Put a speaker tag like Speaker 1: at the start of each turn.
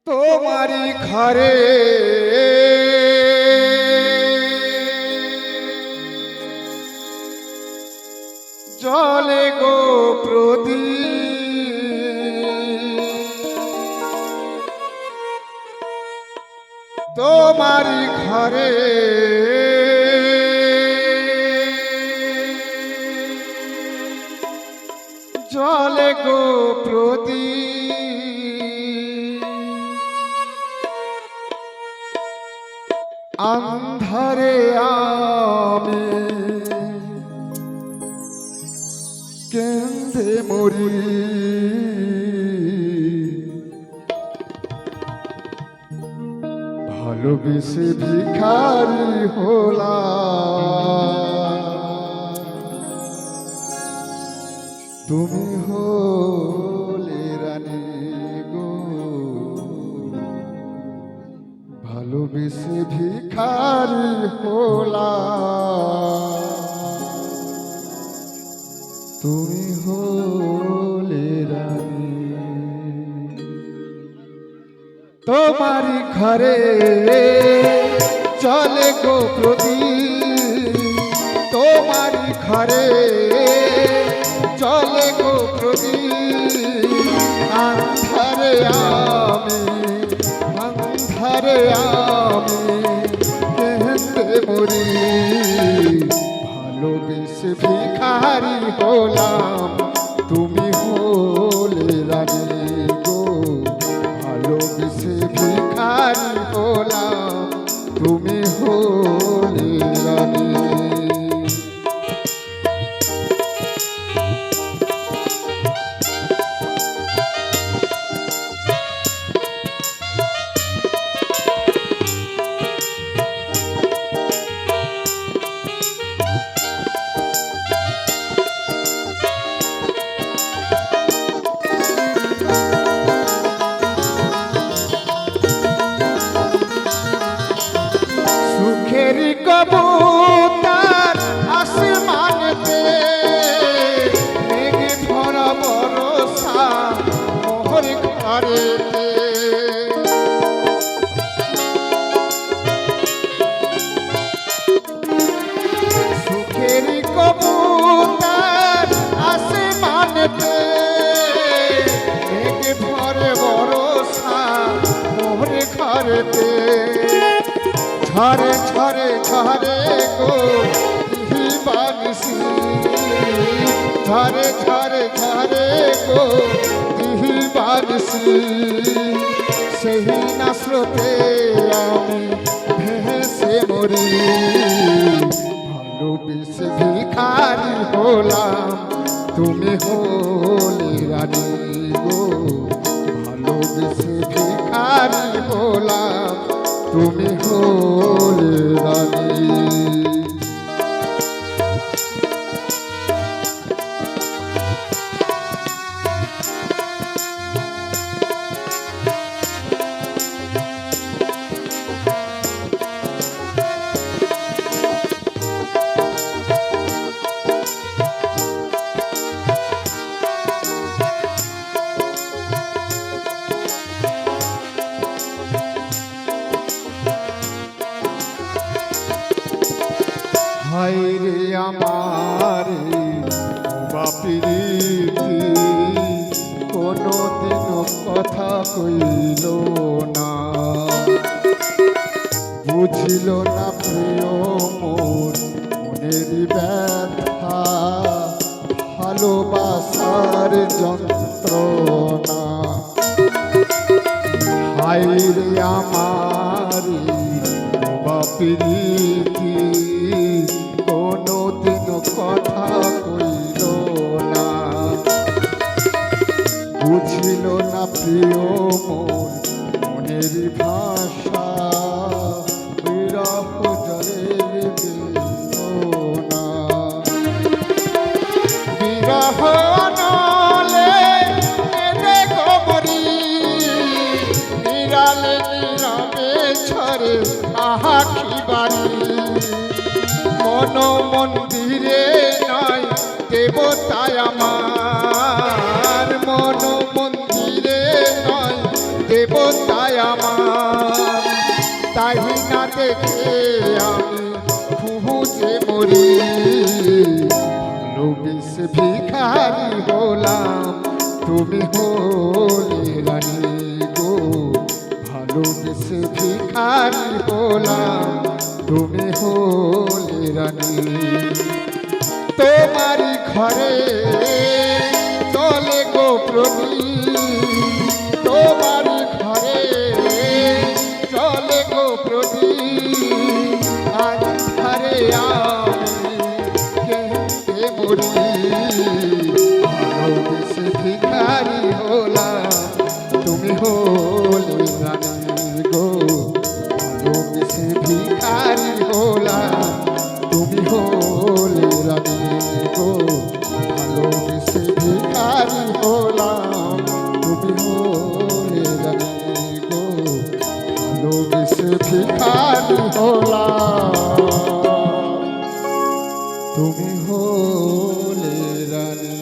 Speaker 1: তোমারি ঘরে জলে গো প্রদীপ, তোমারি ঘরে জলে গো প্রদীপ, আন্ধারে আমি কেঁদে মরি, ভালোবেসে ভিখারি হলাম, তুমি হলে রানী গো, ভালোবেসে ভিখারি হলাম, তুমি হলে রানী। তোমারি ঘরে চলে গো প্রদীপ, তোমারি ঘরে চলে গো প্রদীপ, আন্ধারে আমি কেঁদে মরি, ভালোবেসে ভিখারি হলাম, তুমি হলে রানী গো, ভালোবেসে ভিখারি হলাম, তুমি হলে রানী। সুখেরি কবুতর আসমানেতে, মেঘে ভরা বরষা মোহর ঘরেতে, সুখেরি কবুতর আসমানেতে, মেঘে ভরে বরষা মোহর ঘরেতে, ঝরে ঝরে ঝরে গো দিহিবানিসি, ঝরে ঝরে ঝরে গো দিহিবানিসি, সেই না স্রোতে আমি ভেসে মরি, ভালোবেসে ভিখারি হলাম, তুমি হলে রানী গো, ভালোবেসে ভিখারি হলাম, তুমি হলে রানী। হায়রে আমার বাপিরীতি, কোনো দিন কথা কইল না, বুঝিল না প্রিয় মোর মনের ব্যথা, ভালোবাসার যন্ত্রণা, হায়রে আমার বাপিরীতি, কোনো দিন কথা কইল না, বুঝিল না প্রিয় মোর মনের ভাষা, বিরহ জলের বেদনা, বিরহ নলে কেঁদে গো মরি, নিরালে নীরবে ঝরে আঁখি বাড়ি, মন মন্দিরে নয় দেবতায় আমার, মন মন্দিরে নয় দেবতায় আমার, তাই না দেখে আমি খুঁজে মরি। ভালোবেসে ভিখারি হলাম, তুমি হলে রানী গো। ভালোবেসে ভিখারি হলাম, তুমি হলে রানী। তোমারি ঘরে চলে গো প্রদীপ, তোমারি ঘরে চলে গো প্রদীপ। আন্ধারে আমি কেঁদে মরি। ভালোবেসে ভিখারি হলাম, তুমি হলে রানী গো। ভালোবেসে ভিখারি হলাম, তুমি হলে রানী গো। ভালোবেসে ভিখারি হলাম, তুমি হলে রানী গো। ভালোবেসে ভিখারি হলাম, তুমি হলে রানী।